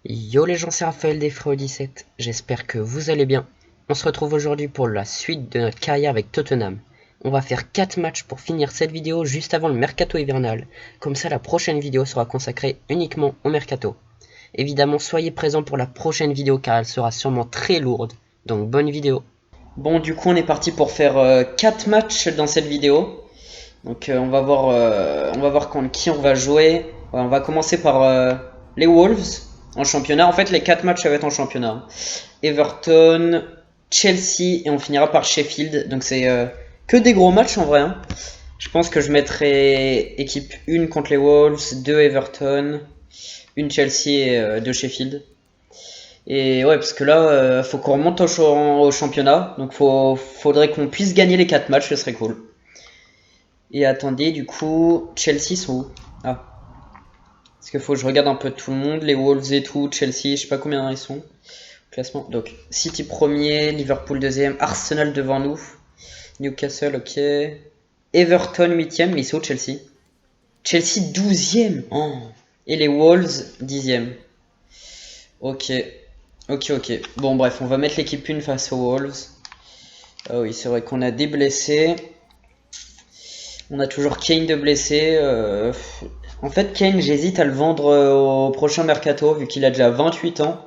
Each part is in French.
Yo les gens, c'est Raphaël des Fréo17, j'espère que vous allez bien. On se retrouve aujourd'hui pour la suite de notre carrière avec Tottenham. On va faire 4 matchs pour finir cette vidéo juste avant le mercato hivernal. Comme ça la prochaine vidéo sera consacrée uniquement au mercato. Évidemment soyez présents pour la prochaine vidéo car elle sera sûrement très lourde. Donc bonne vidéo. Bon du coup on est parti pour faire 4 matchs dans cette vidéo. Donc on va voir contre qui on va jouer. Ouais, on va commencer par les Wolves en championnat. En fait, les 4 matchs ça va être en championnat. Everton, Chelsea et on finira par Sheffield. Donc c'est que des gros matchs en vrai. Hein. Je pense que je mettrai équipe 1 contre les Wolves, 2 Everton, 1 Chelsea et 2 Sheffield. Et ouais, parce que là, faut qu'on remonte au championnat. Donc faudrait qu'on puisse gagner les 4 matchs, ce serait cool. Et attendez, du coup, Chelsea sont où? Ah. Parce qu'il faut que je regarde un peu tout le monde, les Wolves et tout, Chelsea, je sais pas combien ils sont. Classement. Donc, City premier, Liverpool deuxième, Arsenal devant nous, Newcastle, ok. Everton huitième, mais c'est où Chelsea? Chelsea 12e. Oh. Et les Wolves 10e. Ok. Ok. Bon, bref, on va mettre l'équipe 1 face aux Wolves. Ah oui, c'est vrai qu'on a des blessés. On a toujours Kane de blessé. En fait, Kane, j'hésite à le vendre au prochain mercato, vu qu'il a déjà 28 ans.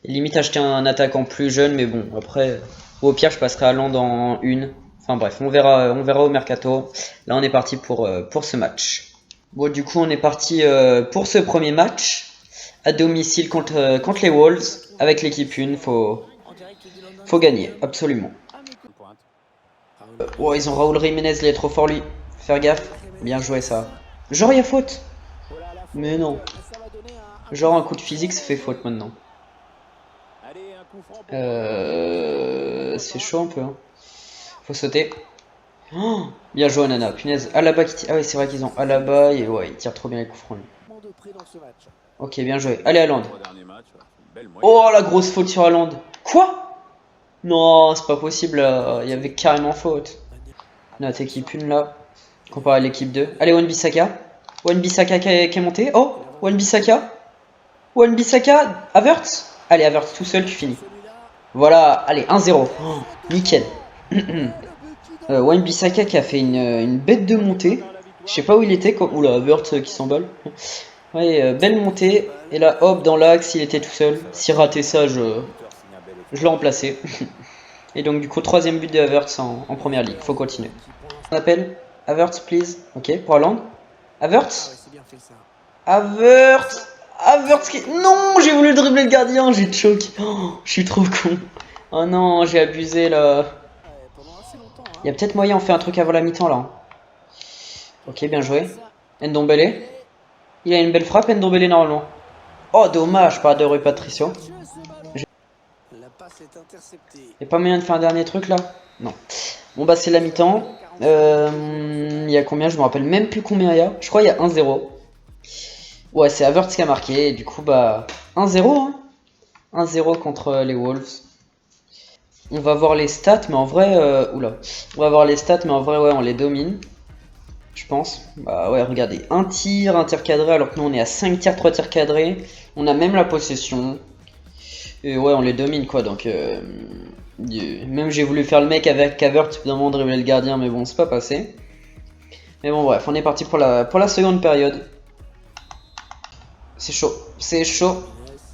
Et limite acheter un attaquant plus jeune, mais bon, après, ou au pire, je passerai à Land en une. Enfin bref, on verra au mercato. Là, on est parti pour ce match. Bon, du coup, on est parti pour ce premier match à domicile contre les Wolves avec l'équipe 1. Faut gagner, absolument. Oh, ils ont Raúl Jiménez, il est trop fort lui. Faire gaffe. Bien joué ça. Genre, il y a faute. Mais non. Genre, un coup de physique, ça fait faute maintenant. C'est chaud un peu. Hein. Faut sauter. Oh, bien joué, Nana. Punaise. Alaba qui tire. Ah oui, c'est vrai qu'ils ont Alaba. Et ouais, il tire trop bien les coups francs. Ok, bien joué. Allez, Haaland. Oh, la grosse faute sur Haaland. Quoi? Non, c'est pas possible. Il y avait carrément faute. Notre équipe 1 là. Comparé à l'équipe 2. Allez, Wan-Bissaka. Wan-Bissaka qui est monté. Oh, Wan-Bissaka. Wan-Bissaka. Havertz. Allez, Havertz tout seul, tu finis. Voilà, allez, 1-0. Oh, nickel. Wan-Bissaka qui a fait une bête de montée. Je sais pas où il était. Oula, Havertz qui s'emballe. Ouais, belle montée. Et là, hop, dans l'axe, il était tout seul. S'il ratait ça, je l'ai remplacé. Et donc, du coup, troisième but de Havertz en première ligue. Faut continuer. On appelle Havertz, please. Ok, pour Haaland. Havertz. Havertz qui... Non, j'ai voulu dribbler le gardien, j'ai choqué. Oh, je suis trop con. Oh non, j'ai abusé là. Il y a peut-être moyen, on fait un truc avant la mi-temps là. Ok, bien joué. Ndombele. Il a une belle frappe, Ndombele normalement. Oh, dommage, pas de Rui Patricio. Y'a pas moyen de faire un dernier truc là? Non. Bon bah c'est la mi-temps. Il y a combien? Je me rappelle même plus combien il y a. Je crois qu'il y a 1-0. Ouais, c'est Havertz qui a marqué. Et du coup bah 1-0 hein. 1-0 contre les Wolves. On va voir les stats, mais en vrai... oula. On va voir les stats, mais en vrai ouais on les domine. Je pense. Bah ouais, regardez. Un tir cadré, alors que nous on est à 5 tirs, 3 tirs cadrés. On a même la possession. Et ouais, on les domine quoi, donc... même j'ai voulu faire le mec avec Havertz, évidemment, dribbler le gardien, mais bon, c'est pas passé. Mais bon, bref, on est parti pour la seconde période. C'est chaud, c'est chaud.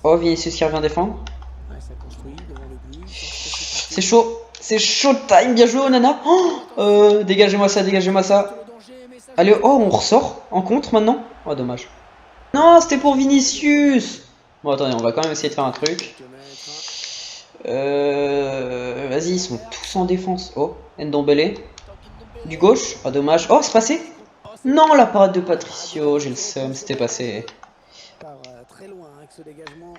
Oh, Vinicius qui revient défendre. C'est chaud time, bien joué, Nana. Oh, dégagez-moi ça. Allez, oh, on ressort en contre maintenant. Oh, dommage. Non, c'était pour Vinicius. Bon, attendez, on va quand même essayer de faire un truc. Vas-y, ils sont tous en défense. Oh, Ndombele. Du gauche. Ah, dommage. Oh, c'est passé. Non, la parade de Patricio. J'ai le seum, c'était passé.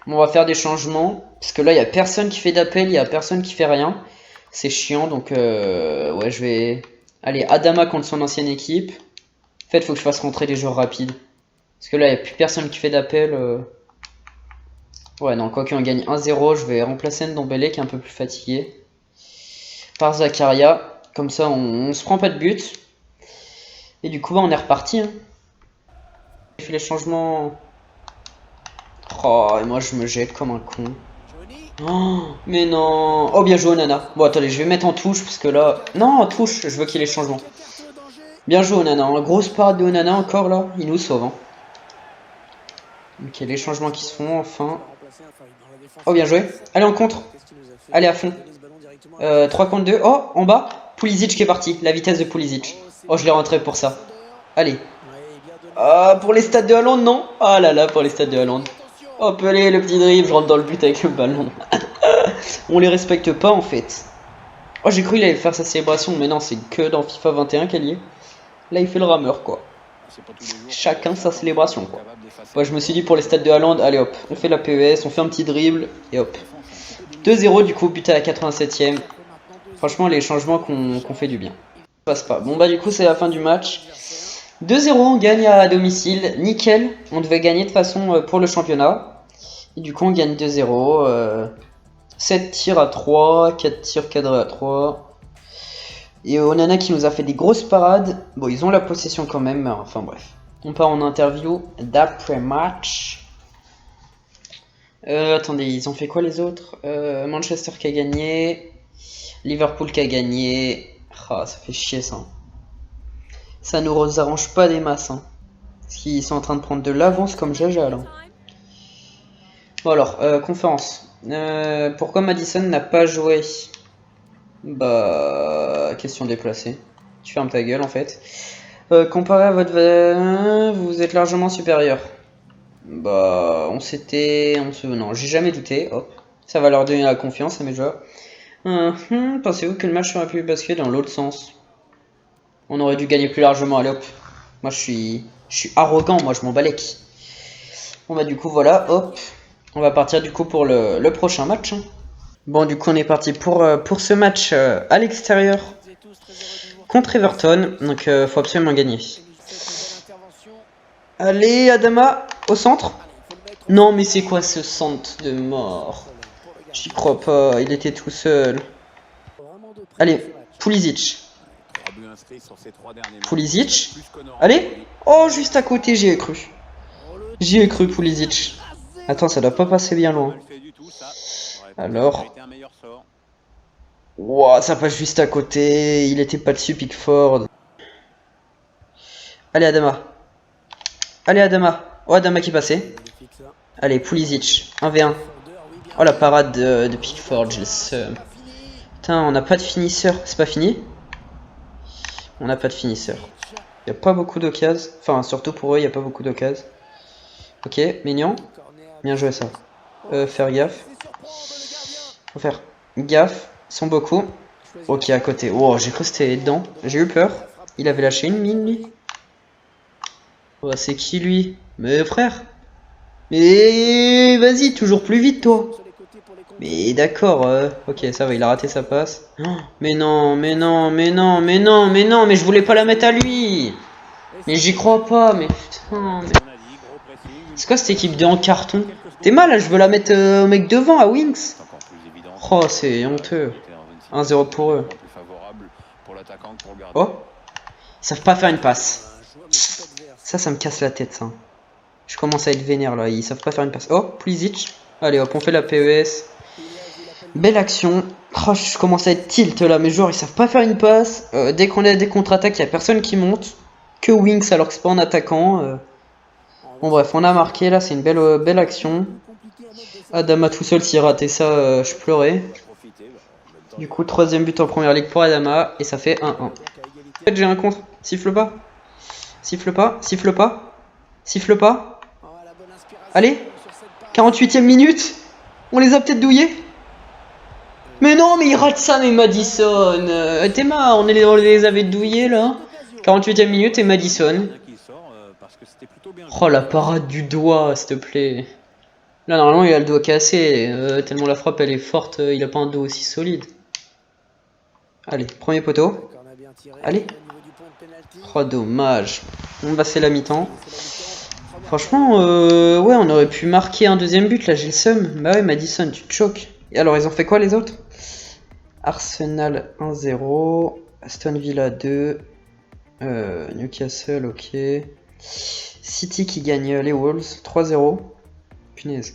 Bon, on va faire des changements. Parce que là, il n'y a personne qui fait d'appel. Il n'y a personne qui fait rien. C'est chiant. Donc, ouais, je vais... Allez, Adama contre son ancienne équipe. En fait, il faut que je fasse rentrer des joueurs rapides. Parce que là, il n'y a plus personne qui fait d'appel. Ouais, non, quoi qu'on gagne 1-0, je vais remplacer Ndombele qui est un peu plus fatigué. Par Zakaria. Comme ça, on se prend pas de but. Et du coup, bah, on est reparti. Hein. J'ai fait les changements. Oh, et moi je me jette comme un con. Oh, mais non. Oh, bien joué Onana. Bon, attendez, je vais mettre en touche parce que là... Non, en touche, je veux qu'il y ait les changements. Bien joué Onana. Hein. Grosse parade de Onana encore là. Il nous sauve. Hein. Ok, les changements qui se font enfin. Oh, bien joué. Allez, en contre. Allez, à fond. 3 contre 2. Oh, en bas. Pulisic qui est parti. La vitesse de Pulisic. Oh, je l'ai rentré pour ça. Allez. Ah, pour les stades de Haaland, non. Ah là là, pour les stades de Haaland. Hop, allez, le petit dribble. Je rentre dans le but avec le ballon. On les respecte pas en fait. Oh, j'ai cru qu'il allait faire sa célébration, mais non, c'est que dans FIFA 21 qu'elle y est. Là, il fait le rameur, quoi. Chacun sa célébration, quoi. Ouais, je me suis dit pour les stades de Haaland, allez hop, on fait la PES, on fait un petit dribble, et hop. 2-0 du coup, but à la 87ème. Franchement, les changements qu'on fait du bien. Ça passe pas. Bon, bah, du coup, c'est la fin du match. 2-0, on gagne à domicile. Nickel. On devait gagner de toute façon pour le championnat. Et du coup, on gagne 2-0. 7 tirs à 3, 4 tirs cadrés à 3. Et Onana qui nous a fait des grosses parades. Bon, ils ont la possession quand même, mais enfin bref. On part en interview d'après-match. Attendez, ils ont fait quoi les autres? Manchester qui a gagné. Liverpool qui a gagné. Ah, ça fait chier ça. Ça nous arrange pas des masses. Hein. Parce qu'ils sont en train de prendre de l'avance comme Jaja là. Bon alors, conférence. Pourquoi Madison n'a pas joué? Bah, question déplacée. Tu fermes ta gueule en fait. Comparé à votre... vous êtes largement supérieur. Bah, non, j'ai jamais douté. Hop. Ça va leur donner la confiance à mes joueurs. Pensez-vous que le match aurait pu basculer dans l'autre sens? On aurait dû gagner plus largement. Allez hop. Moi je suis arrogant, moi je m'en balèque. Bon bah du coup voilà, hop. On va partir du coup pour le prochain match. Hein. Bon, du coup, on est parti pour ce match à l'extérieur contre Everton. Donc, faut absolument gagner. Allez, Adama, au centre. Non, mais c'est quoi ce centre de mort? J'y crois pas, il était tout seul. Allez, Pulisic. Pulisic. Allez. Oh, juste à côté, j'y ai cru. J'y ai cru, Pulisic. Attends, ça doit pas passer bien loin. Alors... Wow, ça passe juste à côté. Il était pas dessus, Pickford. Allez, Adama. Allez, Adama. Oh, Adama qui passait. Allez, Pulisic. 1v1. Oh, la parade de Pickford, j'ai le seum. Putain, on n'a pas de finisseur. C'est pas fini? On n'a pas de finisseur. Il n'y a pas beaucoup d'occasions. Enfin, surtout pour eux, il n'y a pas beaucoup d'occasions. Ok, mignon. Bien joué ça. Faire gaffe. Faut faire gaffe. Ils sont beaucoup. Ok, à côté. Oh, j'ai cru que c'était dedans. J'ai eu peur. Il avait lâché une mine, lui. Oh, c'est qui, lui? Mais frère. Mais vas-y, toujours plus vite, toi. Mais d'accord, ok, ça va, il a raté sa passe. Oh, mais non, mais non, mais non, mais non, mais non, mais je voulais pas la mettre à lui. Mais j'y crois pas, mais putain. Mais... C'est quoi cette équipe de en carton? T'es mal, là, je veux la mettre au mec devant, à Wings. Oh, c'est honteux. 1-0 pour eux. Oh, ils savent pas faire une passe. Ça me casse la tête, ça. Je commence à être vénère, là. Ils savent pas faire une passe. Oh, Pulisic. Allez, hop, on fait la PES. Belle action. Oh, je commence à être tilt, là. Mes joueurs, ils savent pas faire une passe. Dès qu'on a des contre-attaques, il y a personne qui monte. Que Wings, alors que c'est pas en attaquant. Bon, bref, on a marqué, là. C'est une belle action. Adama tout seul, s'il ratait ça, je pleurais. Du coup, 3ème but en première ligue pour Adama. Et ça fait 1-1. En fait, j'ai un contre. Siffle pas. Siffle pas. Siffle pas. Siffle pas. Allez. 48ème minute. On les a peut-être douillés. Mais non, mais il rate ça, mais Madison. T'es marre, on les avait douillés, là. 48ème minute et Madison. Oh, la parade du doigt, s'il te plaît. Là, normalement, il a le doigt cassé. Tellement la frappe, elle est forte. Il a pas un dos aussi solide. Allez, premier poteau. Allez. Oh, dommage. On va c'est la mi-temps. Franchement, ouais, on aurait pu marquer un deuxième but. Là, j'ai le seum. Bah ouais, Madison, tu te choques. Et alors, ils ont fait quoi, les autres? Arsenal 1-0. Aston Villa 2. Newcastle, ok. City qui gagne les Wolves 3-0. Punaise.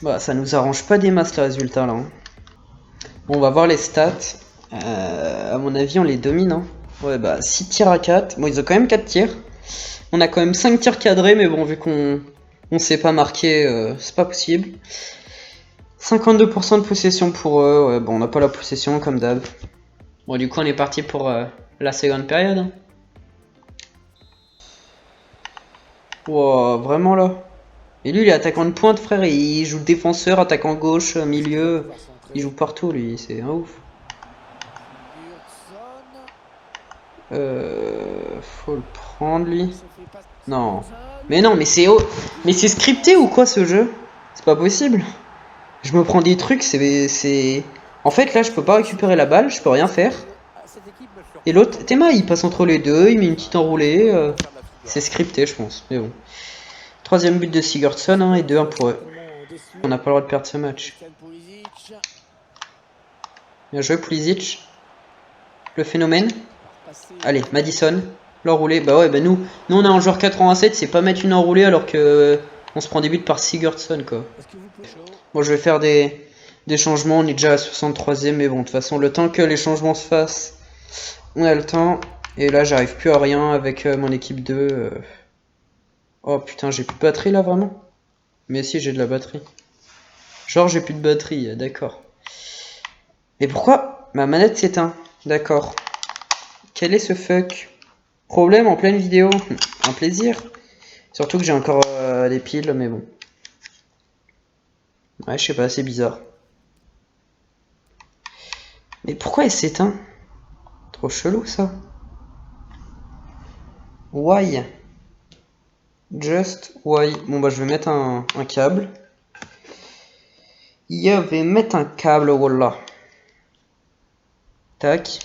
Bah, ça nous arrange pas des masses, le résultat, là. Hein. Bon, on va voir les stats. À mon avis, on les domine. Hein. Ouais, bah, 6 tirs à 4. Bon, ils ont quand même 4 tirs. On a quand même 5 tirs cadrés, mais bon, vu qu'on sait pas marquer, c'est pas possible. 52% de possession pour eux. Ouais, bon, on n'a pas la possession, comme d'hab. Bon, du coup, on est parti pour la seconde période. Hein. Wow, vraiment là. Et lui, il est attaquant de pointe, frère. Il joue défenseur, attaquant gauche, milieu. Il joue partout, lui. C'est un ouf. Faut le prendre, lui. Non. Mais non, mais mais c'est scripté ou quoi, ce jeu? C'est pas possible. Je me prends des trucs, c'est... En fait, là, je peux pas récupérer la balle, je peux rien faire. Et l'autre, Théma, il passe entre les deux, il met une petite enroulée. C'est scripté, je pense. Mais bon. Troisième but de Sigurdsson, hein, et 2-1 pour eux. On n'a pas le droit de perdre ce match. Bien joué, Pulisic. Le phénomène. Allez, Madison. L'enroulé. Bah ouais, bah nous on a un joueur 87, c'est pas mettre une enroulée alors que on se prend des buts par Sigurdsson, quoi. Bon, je vais faire des changements. On est déjà à 63ème, mais bon, de toute façon, le temps que les changements se fassent, on a le temps. Et là, j'arrive plus à rien avec mon équipe 2. Oh putain, j'ai plus de batterie là, vraiment? Mais si, j'ai de la batterie. Genre, j'ai plus de batterie, d'accord. Et pourquoi ma manette s'éteint? D'accord. Quel est ce fuck? Problème en pleine vidéo. Un plaisir. Surtout que j'ai encore des piles, mais bon. Ouais, je sais pas, c'est bizarre. Mais pourquoi elle s'éteint? Trop chelou, ça. Why? Just why? Bon, bah, je vais mettre un câble. Je vais mettre un câble, voilà. Tac.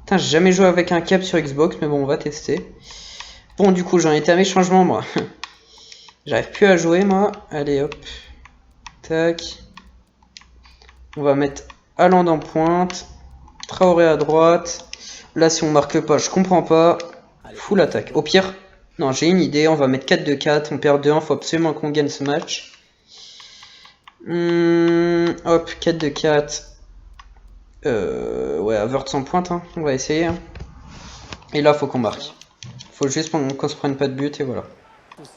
Putain, j'ai jamais joué avec un câble sur Xbox, mais bon, on va tester. Bon, du coup, j'en étais à mes changements, moi. J'arrive plus à jouer, moi. Allez, hop. Tac. On va mettre Haaland en pointe. Traoré à droite. Là, si on marque pas, je comprends pas. Full attaque. Au pire, non, j'ai une idée. On va mettre 4-2-4. On perd 2-1. Faut absolument qu'on gagne ce match. Hop, 4-2-4. Ouais, Havertz en pointe. Hein. On va essayer. Hein. Et là, faut qu'on marque. Faut juste qu'on se prenne pas de but et voilà.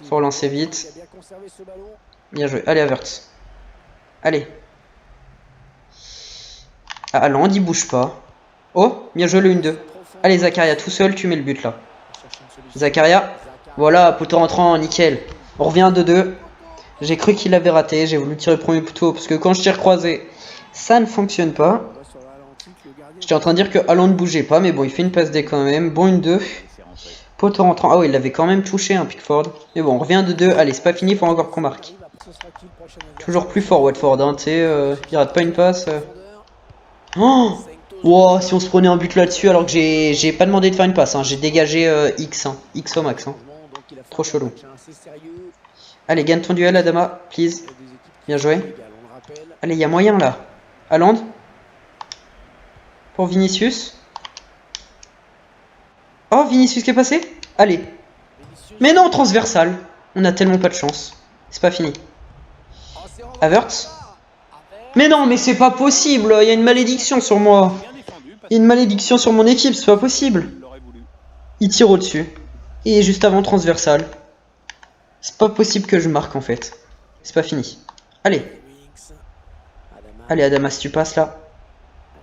Faut relancer vite. Bien joué. Allez, Havertz. Allez. Ah, Haaland, il bouge pas. Oh, bien joué le 1-2. Allez, Zakaria, tout seul, tu mets le but là. Zakaria. Voilà, poteau rentrant, nickel. On revient à 2-2. J'ai cru qu'il avait raté. J'ai voulu tirer le premier poteau parce que quand je tire croisé, ça ne fonctionne pas. J'étais en train de dire que Haaland ne bougeait pas, mais bon, il fait une passe D quand même. Bon, 1-2. Poteau rentrant. Ah ouais, il l'avait quand même touché, hein, Pickford. Mais bon, on revient à 2-2. Allez, c'est pas fini, il faut encore qu'on marque. Toujours plus fort, Watford. Hein, tu sais, il rate pas une passe. Oh wow, si on se prenait un but là-dessus alors que j'ai pas demandé de faire une passe, hein. J'ai dégagé X, hein. X au max. Hein. Trop chelou. Allez, gagne ton duel, Adama, please. Bien joué. Allez, il y a moyen là. Haaland. Pour Vinicius. Oh, Vinicius qui est passé. Allez. Mais non, transversal. On a tellement pas de chance. C'est pas fini. Havertz. Mais non, mais c'est pas possible. Il y a une malédiction sur moi. Il y a une malédiction sur mon équipe, c'est pas possible. Il tire au-dessus. Et juste avant, transversal. C'est pas possible que je marque en fait. C'est pas fini. Allez. Allez, Adama, si tu passes là.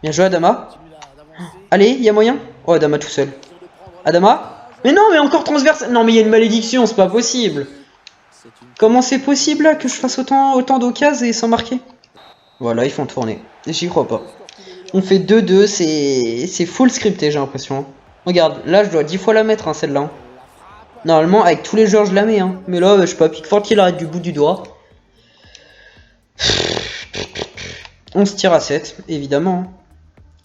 Bien joué, Adama. Allez, il y a moyen. Oh, Adama tout seul. Adama. Mais non, mais encore transversal. Non, mais il y a une malédiction, c'est pas possible. Comment c'est possible là que je fasse autant d'occasions et sans marquer? Voilà, ils font tourner. J'y crois pas. On fait 2-2, c'est full scripté, j'ai l'impression. Regarde, là, je dois 10 fois la mettre, hein, celle-là. Normalement, avec tous les joueurs, je la mets. Hein. Mais là, je sais pas, Pickford qui l'arrête du bout du doigt. On se tire à 7, évidemment.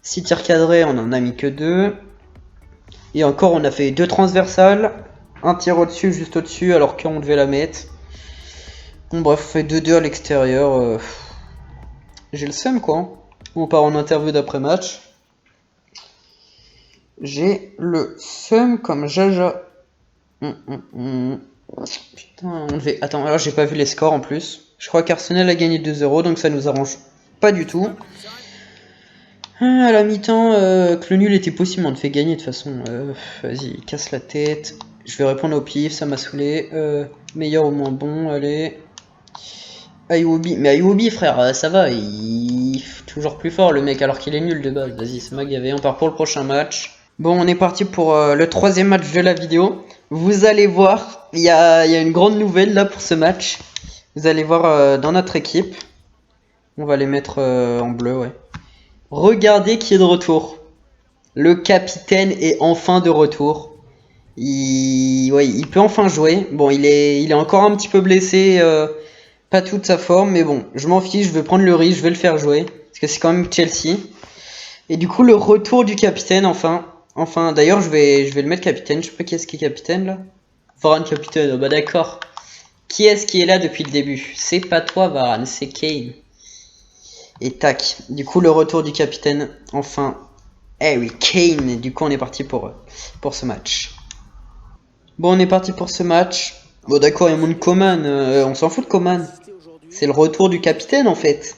6 tirs cadrés, on en a mis que 2. Et encore, on a fait 2 transversales. Un tir au-dessus, juste au-dessus, alors qu'on devait la mettre. Bon, bref, on fait 2-2 à l'extérieur. J'ai le seum, quoi. On part en interview d'après-match. J'ai le seum comme jaja. Putain, on devait... Attends, alors j'ai pas vu les scores en plus. Je crois qu'Arsenal a gagné 2-0, donc ça nous arrange pas du tout. À la mi-temps, que le nul était possible, on te fait gagner de toute façon. Vas-y, casse la tête. Je vais répondre au pif, ça m'a saoulé. Meilleur ou moins bon, allez. Iwobi, mais Iwobi frère, ça va, il est toujours plus fort le mec alors qu'il est nul de base. Vas-y, c'est magavé, on part pour le prochain match. Bon, on est parti pour le troisième match de la vidéo. Vous allez voir, il y a une grande nouvelle là pour ce match. Vous allez voir dans notre équipe. On va les mettre en bleu, ouais. Regardez qui est de retour. Le capitaine est enfin de retour. Il peut enfin jouer. Bon, il est encore un petit peu blessé. Pas toute sa forme, mais bon, je m'en fiche. Je vais prendre le risque, je vais le faire jouer. Parce que c'est quand même Chelsea. Et du coup, le retour du capitaine, enfin. Enfin, d'ailleurs, je vais le mettre capitaine. Je sais pas qui est-ce qui est capitaine, là. Varane capitaine, oh, bah d'accord. Qui est-ce qui est là depuis le début? C'est pas toi, Varane, c'est Kane. Et tac, du coup le retour du capitaine, enfin, Harry Kane. Du coup on est parti pour ce match. Bon, on est parti pour ce match. Bon d'accord, il monte Coman, on s'en fout de Coman. C'est le retour du capitaine en fait.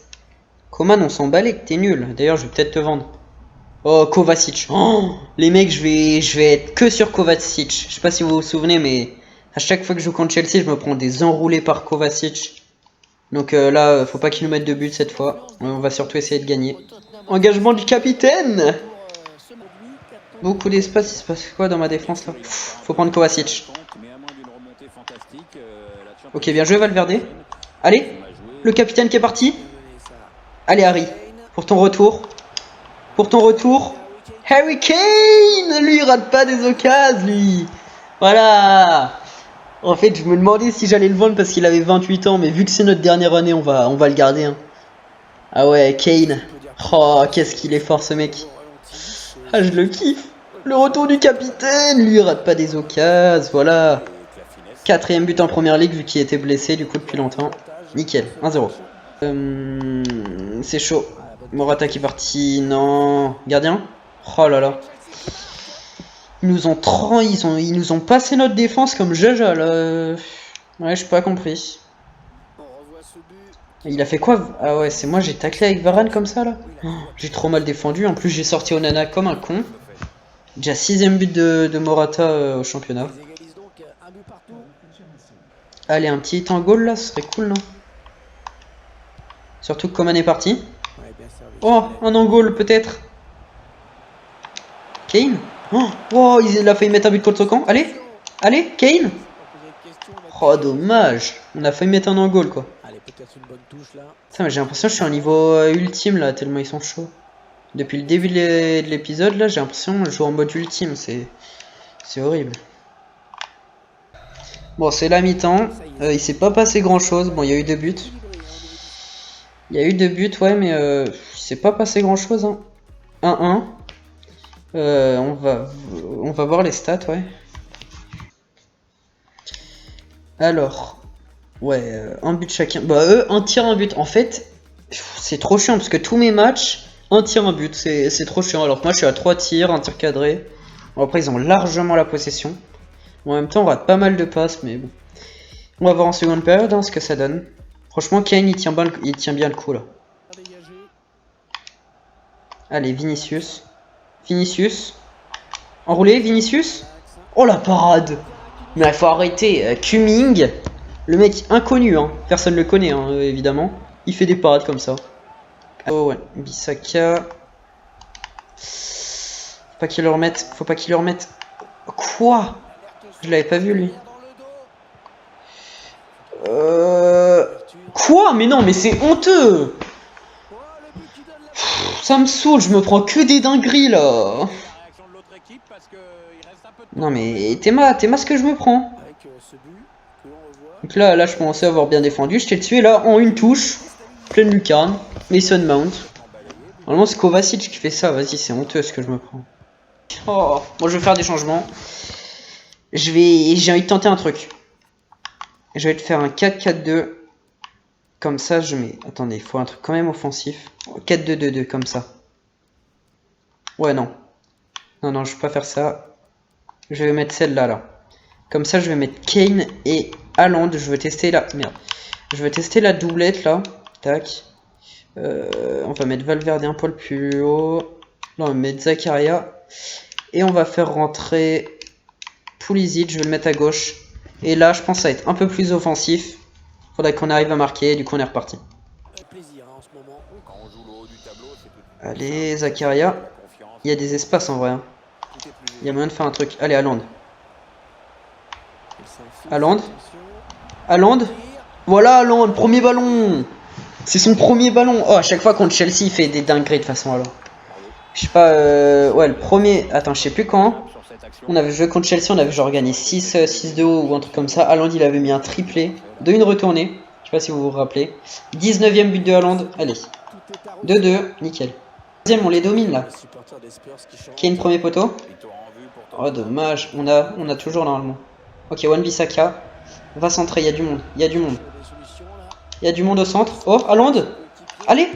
Coman, on s'en balait que t'es nul. D'ailleurs je vais peut-être te vendre. Oh, Kovacic. Oh, les mecs, je vais être que sur Kovacic. Je sais pas si vous vous souvenez, mais à chaque fois que je joue contre Chelsea, je me prends des enroulés par Kovacic. Donc là, faut pas qu'il nous mette de but cette fois. On va surtout essayer de gagner. Engagement du capitaine. Beaucoup d'espace, il se passe quoi dans ma défense là? Faut prendre Kovacic. Ok, bien joué Valverde. Allez, le capitaine qui est parti. Allez Harry, pour ton retour. Pour ton retour. Harry Kane. Lui, il rate pas des occasions, lui. Voilà. En fait, je me demandais si j'allais le vendre parce qu'il avait 28 ans, mais vu que c'est notre dernière année, on va le garder. Hein. Ah ouais, Kane. Oh, qu'est-ce qu'il est fort ce mec. Ah, je le kiffe. Le retour du capitaine, lui, il rate pas des occasions, voilà. 4ème but en première ligue vu qu'il était blessé du coup depuis longtemps. Nickel, 1-0. C'est chaud. Morata qui est parti, non. Gardien. Oh là là. Ils nous ont passé notre défense comme Jaja là. Ouais, je pas compris. Il a fait quoi? Ah ouais, c'est moi, j'ai taclé avec Varane comme ça là. Oh, j'ai trop mal défendu. En plus, j'ai sorti Onana comme un con. Déjà 6ème but de Morata au championnat. Allez, un petit hit en goal là, ce serait cool, non? Surtout que Coman est parti. Oh, un en goal peut-être. Kane. Oh, il a failli mettre un but contre son camp. Allez, allez, Kane. Oh, dommage. On a failli mettre un en goal quoi. Ça, mais j'ai l'impression que je suis en niveau ultime là, tellement ils sont chauds. Depuis le début de l'épisode là, j'ai l'impression que je joue en mode ultime, c'est horrible. Bon, c'est la mi-temps, il s'est pas passé grand chose, bon il y a eu 2 buts. Il y a eu 2 buts, ouais, mais il s'est pas passé grand chose, hein. 1-1. On va voir les stats, ouais. Alors, ouais, un but chacun. Bah eux, un tir, un but. En fait, c'est trop chiant parce que tous mes matchs, un tir, un but. C'est trop chiant. Alors que moi, je suis à 3 tirs, un tir cadré. Bon, après, ils ont largement la possession. Bon, en même temps, on rate pas mal de passes, mais bon. On va voir en seconde période hein, ce que ça donne. Franchement, Kane, il tient bien le coup, là. Allez, Vinicius. Vinicius. Enroulé, Vinicius. Oh, la parade. Mais il faut arrêter. Cumming. Le mec inconnu, hein. Personne le connaît, hein, évidemment. Il fait des parades comme ça. Oh, ouais. Bissaka. Faut pas qu'il le remette. Faut pas qu'il le remette. Quoi? Je l'avais pas vu, lui. Quoi? Mais non, mais c'est honteux. Ça me saoule, je me prends que des dingueries là. Non mais t'es ce que je me prends. Donc là je pensais avoir bien défendu, je t'ai tué là en une touche. Pleine lucarne. Mason Mount. Normalement c'est Kovacic qui fait ça, vas-y c'est honteux ce que je me prends. Oh, moi je vais faire des changements. J'ai envie de tenter un truc. Je vais te faire un 4-4-2. Comme ça, je mets... Attendez, il faut un truc quand même offensif. 4-2-2-2, comme ça. Ouais, non. Non, je vais pas faire ça. Je vais mettre celle-là, là. Comme ça, je vais mettre Kane et Haaland. Je veux tester la... Merde. Je veux tester la doublette, là. Tac. On va mettre Valverde un poil plus haut. Là, on va mettre Zakaria. Et on va faire rentrer Pulisic. Je vais le mettre à gauche. Et là, je pense que ça va être un peu plus offensif. Faudrait qu'on arrive à marquer. Du coup, on est reparti. Allez, Zakaria. Il y a des espaces en vrai. Hein. Il y a moyen de faire un truc. Allez, Haaland. Haaland. Haaland. Voilà, Haaland. Premier ballon. C'est son premier ballon. Oh, à chaque fois contre Chelsea, il fait des dingueries de façon alors. Je sais pas. Ouais, le premier. Attends, je sais plus quand. On avait joué contre Chelsea, on avait genre gagné 6-2 ou un truc comme ça. Haaland, il avait mis un triplé de une retournée. Je sais pas si vous vous rappelez. 19e but de Haaland. Allez. 2-2. Nickel. Deuxième, on les domine là. Kane premier poteau. Oh, dommage. On a toujours normalement. Ok, Wan-Bissaka. On va centrer, il y a du monde. Il y a du monde. Il y a du monde au centre. Oh, Haaland. Allez.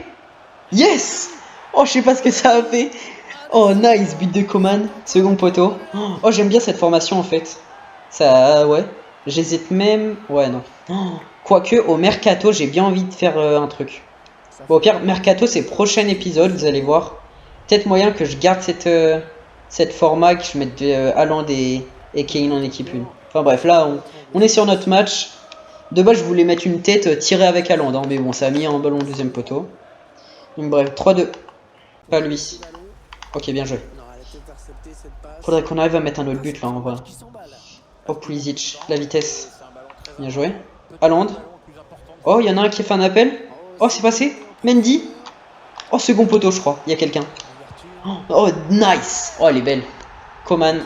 Yes. Oh, je sais pas ce que ça a fait. Oh, nice. But de Coman. Second poteau. Oh, j'aime bien cette formation en fait. Ça, ouais. J'hésite même. Ouais, non. Quoique, au Mercato, j'ai bien envie de faire un truc. Bon, au pire, Mercato, c'est prochain épisode, vous allez voir. Peut-être moyen que je garde cette format, que je mette Haaland et Kane en équipe 1. Enfin bref, là, on est sur notre match. De base, je voulais mettre une tête tirée avec Haaland, hein, mais bon, ça a mis un ballon au deuxième poteau. Donc bref, 3-2. Pas lui. Ok, bien joué. Faudrait qu'on arrive à mettre un autre but, là, en vrai. Oh, Pulisic, la vitesse. Bien joué. Haaland. Oh, il y en a un qui fait un appel. Oh, c'est passé. Mendy. Oh, second poteau, je crois. Il y a quelqu'un. Oh, nice. Oh, elle est belle. Coman.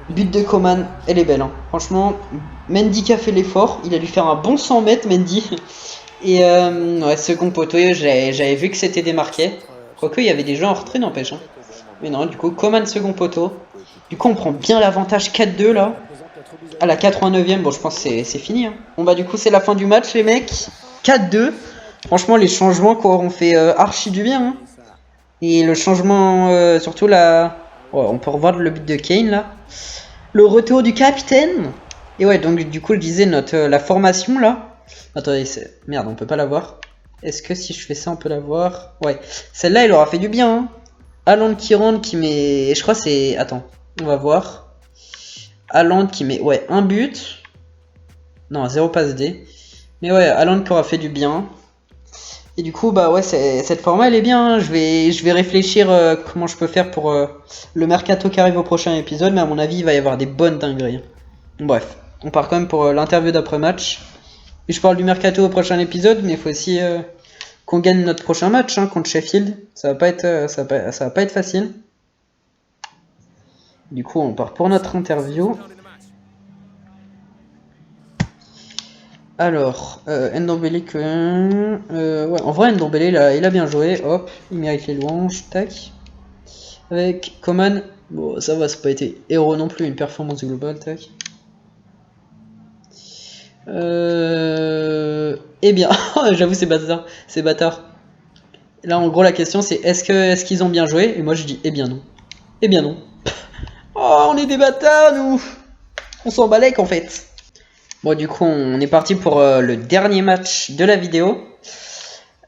But de Coman. Elle est belle. Hein. Franchement, Mendy qui a fait l'effort. Il a dû faire un bon 100 mètres, Mendy. Et ouais, second poteau, j'avais vu que c'était démarqué. Quoique, il y avait des gens en retrait, n'empêche. Hein. Mais non, du coup, Coman, second poteau. Du coup, on prend bien l'avantage 4-2 là. À la 89e, bon, je pense que c'est fini. Hein. Bon, bah, du coup, c'est la fin du match, les mecs. 4-2. Franchement, les changements qu'auront fait archi du bien. Hein. Et le changement, surtout là, ouais, on peut revoir le but de Kane là. Le retour du capitaine. Et ouais, donc du coup, je disais la formation là. Attendez, merde, on peut pas la voir. Est-ce que si je fais ça, on peut la voir? Ouais, celle-là, elle aura fait du bien. Hein. Haaland qui rentre, qui met. Je crois c'est. Attends, on va voir. Haaland qui met, ouais, un but. Non, 0 passe D. Mais ouais, Haaland qui aura fait du bien. Et du coup, bah ouais, cette format elle est bien. Hein. Je vais réfléchir comment je peux faire pour le mercato qui arrive au prochain épisode. Mais à mon avis, il va y avoir des bonnes dingueries. Bref, on part quand même pour l'interview d'après-match. Et je parle du mercato au prochain épisode, mais il faut aussi qu'on gagne notre prochain match hein, contre Sheffield. Ça va pas être facile. Du coup, on part pour notre interview. Alors, Ndombele ouais, en vrai, Ndombele, il a bien joué. Hop, il mérite les louanges. Tac. Avec Coman. Bon, ça va, ça n'a pas été héros non plus, une performance globale. Tac. Eh bien, j'avoue, c'est bâtard. Là, en gros, la question, c'est est-ce qu'ils ont bien joué? Et moi, je dis, eh bien non. Eh bien non. Oh, on est des bâtards, nous. On s'en balèque, en fait. Bon, du coup, on est parti pour le dernier match de la vidéo.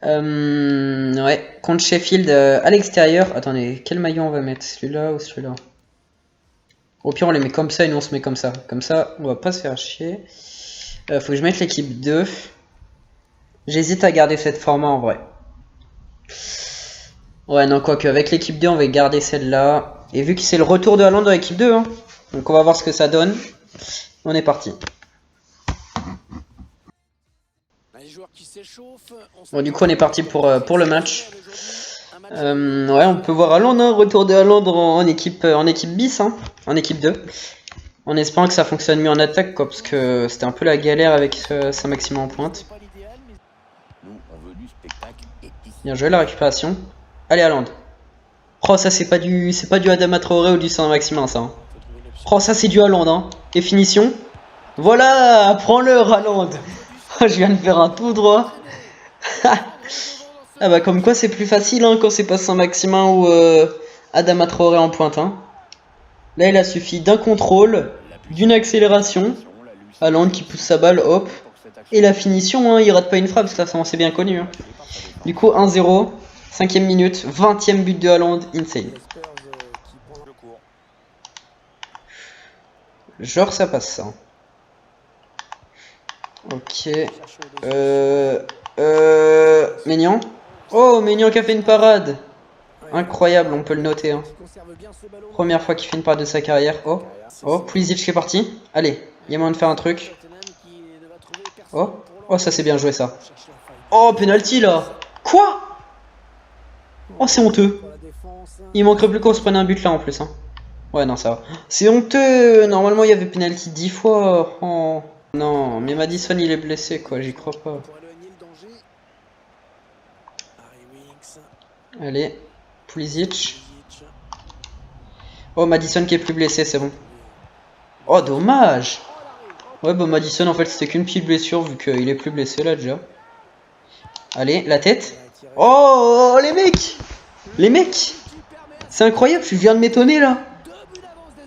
Ouais, contre Sheffield à l'extérieur. Attendez, quel maillot on va mettre? Celui-là ou celui-là? Au pire, on les met comme ça et nous on se met comme ça. Comme ça, on va pas se faire chier. Faut que je mette l'équipe 2. J'hésite à garder cette format en vrai. Ouais, non, quoique, avec l'équipe 2, on va garder celle-là. Et vu que c'est le retour de Haaland dans l'équipe 2, hein, donc on va voir ce que ça donne. On est parti. Bon, du coup, on est parti pour le match. Ouais, on peut voir Haaland, hein, retour de Haaland en équipe bis, hein, en équipe 2. En espérant que ça fonctionne mieux en attaque, quoi, parce que c'était un peu la galère avec Saint-Maximin en pointe. Bien joué la récupération. Allez, Haaland. Oh, ça c'est pas du Adama Traoré ou du Saint-Maximin, ça. Hein. Oh, ça c'est du Haaland, hein. Et finition. Voilà, prends-le, Haaland. Je viens de faire un tout droit. Ah bah comme quoi c'est plus facile hein, quand c'est pas Saint-Maximin ou Adama Traoré en pointe. Hein. Là il a suffi d'un contrôle d'une accélération. Haaland qui pousse sa balle, hop. Et la finition, hein, il rate pas une frappe, ça c'est bien connu. Hein. Du coup 1-0, 5ème minute, 20ème but de Haaland, insane. Genre ça passe ça. Ok. Maignan. Oh, Maignan qui a fait une parade. Incroyable, on peut le noter. Hein. Première fois qu'il fait une parade de sa carrière. Oh, oh, Pulisic qui est parti. Allez, il y a moyen de faire un truc. Oh, oh, ça c'est bien joué ça. Oh, penalty là. Quoi? Oh, c'est honteux. Il manquerait plus qu'on se prenne un but là en plus. Hein. Ouais, non, ça va. C'est honteux. Normalement, il y avait penalty 10 fois. Oh. Non, mais Maddison il est blessé quoi, j'y crois pas. Allez, Pulisic. Oh, Maddison qui est plus blessé, c'est bon. Oh, dommage. Ouais, bah Maddison en fait c'était qu'une petite blessure vu qu'il est plus blessé là déjà. Allez, la tête. Oh, les mecs. Les mecs. C'est incroyable, je viens de m'étonner là.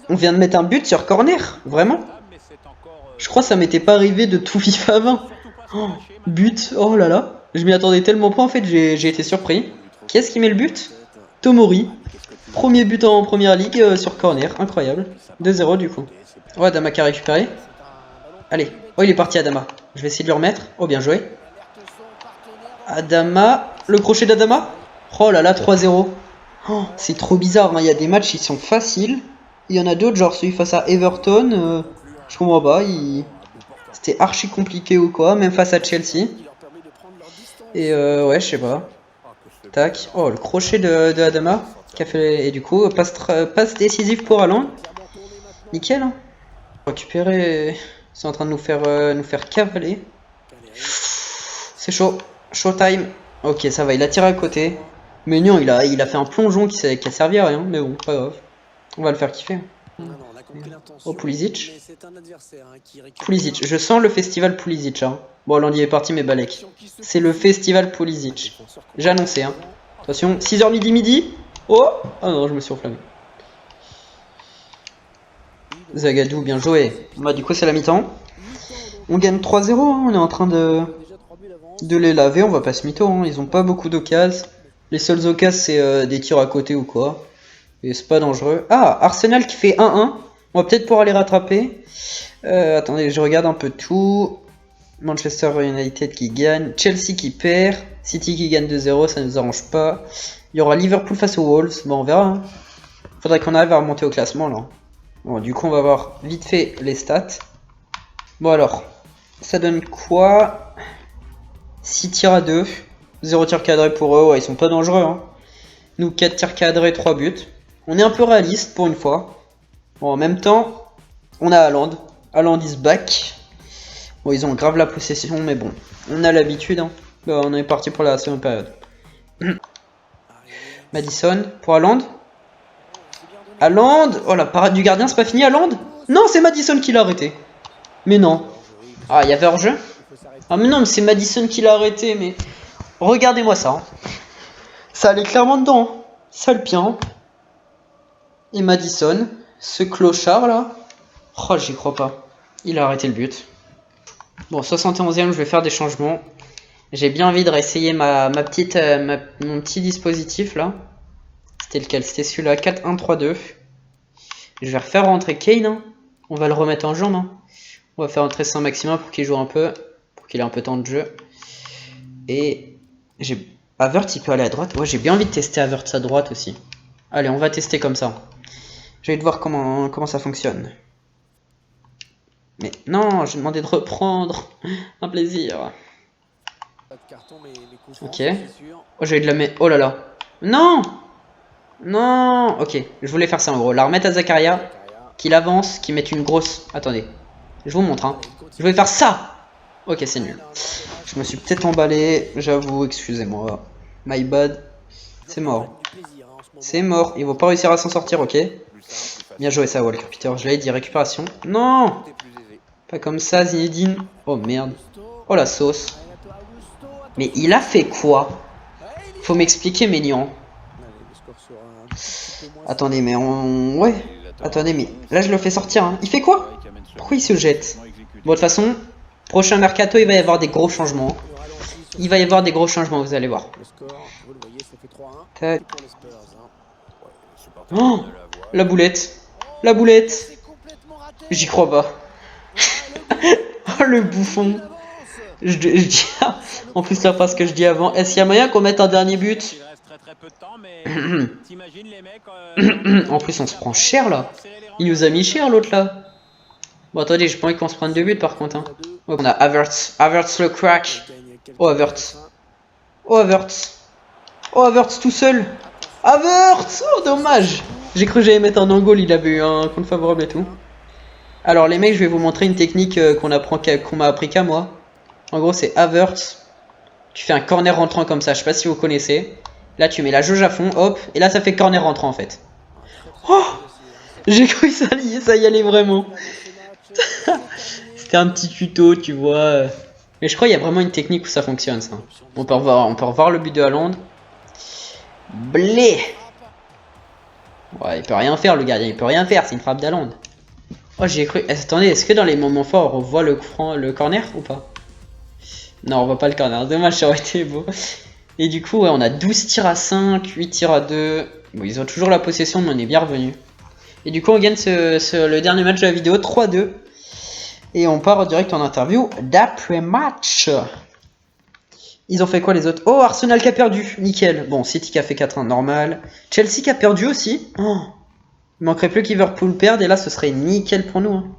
On vient de mettre un but sur corner, vraiment. Je crois que ça m'était pas arrivé de tout FIFA 20. Oh, but, oh là là. Je m'y attendais tellement pas en fait, j'ai été surpris. Qui est-ce qui met le but? Tomori. Premier but en première ligue sur corner, incroyable. 2-0 du coup. Oh, Adama qui a récupéré. Allez, oh il est parti Adama. Je vais essayer de le remettre. Oh bien joué. Adama, le crochet d'Adama. Oh là là, 3-0. Oh, c'est trop bizarre, hein. Il y a des matchs qui sont faciles. Il y en a d'autres, genre celui face à Everton. Je comprends pas, c'était archi compliqué ou quoi, même face à Chelsea. Et ouais, je sais pas. Tac. Oh, le crochet de Adama. Qui a fait... Et du coup, passe décisive pour Haaland. Nickel. Hein. Récupérer. C'est en train de nous faire cavaler. C'est chaud. Showtime. Ok, ça va, il a tiré à côté. Mais non, il a fait un plongeon qui a servi à rien. Mais bon, pas grave. On va le faire kiffer. Oh, Pulisic. Pulisic. Je sens le festival Pulisic. Hein. Bon, Haaland est parti, mais Balek. C'est le festival Pulisic. J'ai annoncé. Hein. Attention, 6h midi. Oh! Ah non, je me suis enflammé. Zagadou, bien joué. Bah, du coup, c'est la mi-temps. On gagne 3-0. Hein. On est en train de les laver. On va pas se mytho. Hein. Ils ont pas beaucoup d'occasions. Les seules occasions, c'est des tirs à côté ou quoi. Et c'est pas dangereux. Ah, Arsenal qui fait 1-1. On va peut-être pouvoir les rattraper. Attendez, je regarde un peu tout. Manchester United qui gagne. Chelsea qui perd. City qui gagne 2-0, ça ne nous arrange pas. Il y aura Liverpool face aux Wolves. Bon, on verra. Hein. Faudrait qu'on arrive à remonter au classement là. Bon, du coup, on va voir vite fait les stats. Bon, alors, ça donne quoi? 6 tirs à 2. 0 tir cadré pour eux. Ouais, ils sont pas dangereux. Hein. Nous, 4 tirs cadrés, 3 buts. On est un peu réaliste pour une fois. Bon, en même temps, on a Haaland. Haaland is back. Bon, ils ont grave la possession, mais bon, on a l'habitude. Hein. Bon, on est parti pour la seconde période. Maddison pour Haaland. Haaland. Oh, la parade du gardien, c'est pas fini, Haaland? Non, c'est Maddison qui l'a arrêté. Mais non. Ah, il y avait hors-jeu? Ah, mais non, mais c'est Maddison qui l'a arrêté, mais... Regardez-moi ça. Hein. Ça allait clairement dedans. Hein. Sale pien. Et Maddison, ce clochard là. Oh, j'y crois pas. Il a arrêté le but. Bon, 71ème, je vais faire des changements. J'ai bien envie de réessayer mon petit dispositif là. C'était lequel? C'était celui-là, 4-1-3-2. Je vais refaire rentrer Kane. Hein. On va le remettre en jambe. Hein. On va faire rentrer Saint-Maximin pour qu'il joue un peu. Pour qu'il ait un peu de temps de jeu. Et j'ai... Havertz, il peut aller à droite. Ouais, j'ai bien envie de tester Havertz à droite aussi. Allez, on va tester comme ça. J'ai envie de voir comment ça fonctionne. Mais non, j'ai demandé de reprendre. Un plaisir. Ok. Oh, j'ai eu de la mettre. Oh là là. Non. Non. Ok, je voulais faire ça en gros. La remettre à Zakaria. Qu'il avance, qu'il mette une grosse... Attendez. Je vous montre. Hein. Je voulais faire ça. Ok, c'est nul. Je me suis peut-être emballé. J'avoue, excusez-moi. My bad. C'est mort. C'est mort. Ils vont pas réussir à s'en sortir, ok. Bien joué ça, Walker Peter. Je l'avais dit, récupération. Non. Pas comme ça, Zinedine. Oh merde. Oh la sauce. Mais il a fait quoi? Faut m'expliquer, Ménian. Attendez, mais on... Ouais. Attendez, mais là je le fais sortir. Hein. Il fait quoi? Pourquoi il se jette? Bon, de toute façon, prochain mercato, il va y avoir des gros changements. Il va y avoir des gros changements, vous allez voir. Tac. Oh, la boulette. La boulette. J'y crois pas. Oh, le bouffon. Je dis... En plus, la phrase que je dis avant. Est-ce qu'il y a moyen qu'on mette un dernier but? En plus, on se prend cher, là. Il nous a mis cher, l'autre, là. Bon, attendez, j'ai pas envie qu'on se prenne 2 buts, par contre. Hein. Oh, on a Havertz. Havertz, le crack. Oh, Havertz. Oh, Havertz. Oh, Havertz tout seul. Havertz. Oh, dommage. J'ai cru que j'allais mettre un goal, il avait eu un compte favorable et tout. Alors, les mecs, je vais vous montrer une technique qu'on m'a appris qu'à moi. En gros, c'est Havertz. Tu fais un corner rentrant comme ça, je sais pas si vous connaissez. Là, tu mets la jauge à fond, hop. Et là, ça fait corner rentrant, en fait. Oh, j'ai cru que ça y allait vraiment. C'était un petit tuto, tu vois. Mais je crois qu'il y a vraiment une technique où ça fonctionne, ça. On peut revoir le but de Haaland. Blé. Ouais, il peut rien faire, le gardien. Il peut rien faire, c'est une frappe d'Haaland. Oh, j'ai cru... Attendez, est-ce que dans les moments forts, on voit le corner ou pas? Non, on voit pas le corner. Dommage, ça aurait été beau. Et du coup, ouais, on a 12 tirs à 5, 8 tirs à 2. Bon, ils ont toujours la possession, mais on est bien revenu. Et du coup, on gagne le dernier match de la vidéo, 3-2. Et on part direct en interview d'après-match. Ils ont fait quoi les autres? Oh, Arsenal qui a perdu, nickel. Bon, City qui a fait 4-1, normal. Chelsea qui a perdu aussi. Oh. Il manquerait plus que Liverpool perde, et là, ce serait nickel pour nous. Hein.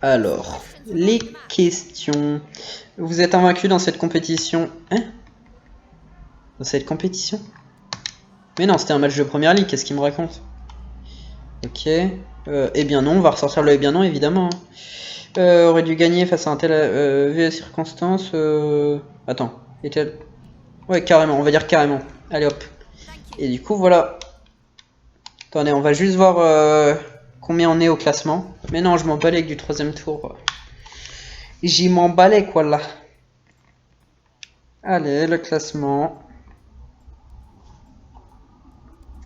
Alors, les questions. Vous êtes invaincu dans cette compétition. Hein? Dans cette compétition? Mais non, c'était un match de première ligue, qu'est-ce qu'il me raconte? Ok. Eh bien non, on va ressortir le eh bien non, évidemment. Aurait dû gagner face à un tel... vu les circonstances... Attends, est-elle... Ouais, carrément, on va dire carrément. Allez hop. Et du coup, voilà. Attendez, on va juste voir combien on est au classement. Mais non, je m'emballais avec du 3ème tour. J'y m'emballais, quoi, là. Allez, le classement.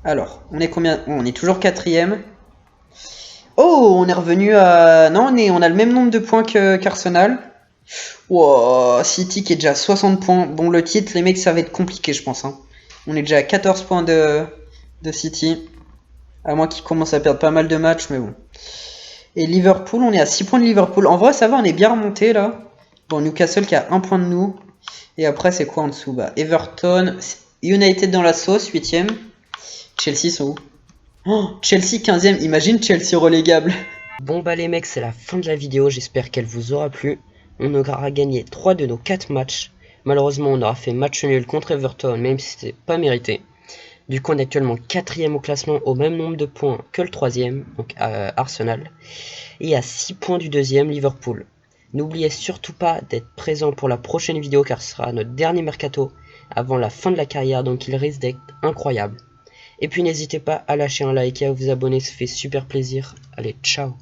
Alors, on est combien? On est toujours 4ème. Oh, on est revenu à... Non, on a le même nombre de points qu'Arsenal. Wow, City qui est déjà à 60 points. Bon, le titre, les mecs, ça va être compliqué, je pense. Hein. On est déjà à 14 points de City. À moins qu'ils commencent à perdre pas mal de matchs, mais bon. Et Liverpool, on est à 6 points de Liverpool. En vrai, ça va, on est bien remonté, là. Bon, Newcastle qui a 1 point de nous. Et après, c'est quoi en dessous? Bah, Everton, United dans la sauce, 8ème. Chelsea sont où? Oh, Chelsea 15ème, imagine Chelsea relégable. Bon bah les mecs, c'est la fin de la vidéo, j'espère qu'elle vous aura plu. On aura gagné 3 de nos 4 matchs. Malheureusement, on aura fait match nul contre Everton, même si c'était pas mérité. Du coup, on est actuellement 4ème au classement, au même nombre de points que le 3ème, donc Arsenal. Et à 6 points du 2ème, Liverpool. N'oubliez surtout pas d'être présent pour la prochaine vidéo, car ce sera notre dernier mercato avant la fin de la carrière, donc il risque d'être incroyable. Et puis n'hésitez pas à lâcher un like et à vous abonner, ça fait super plaisir. Allez, ciao!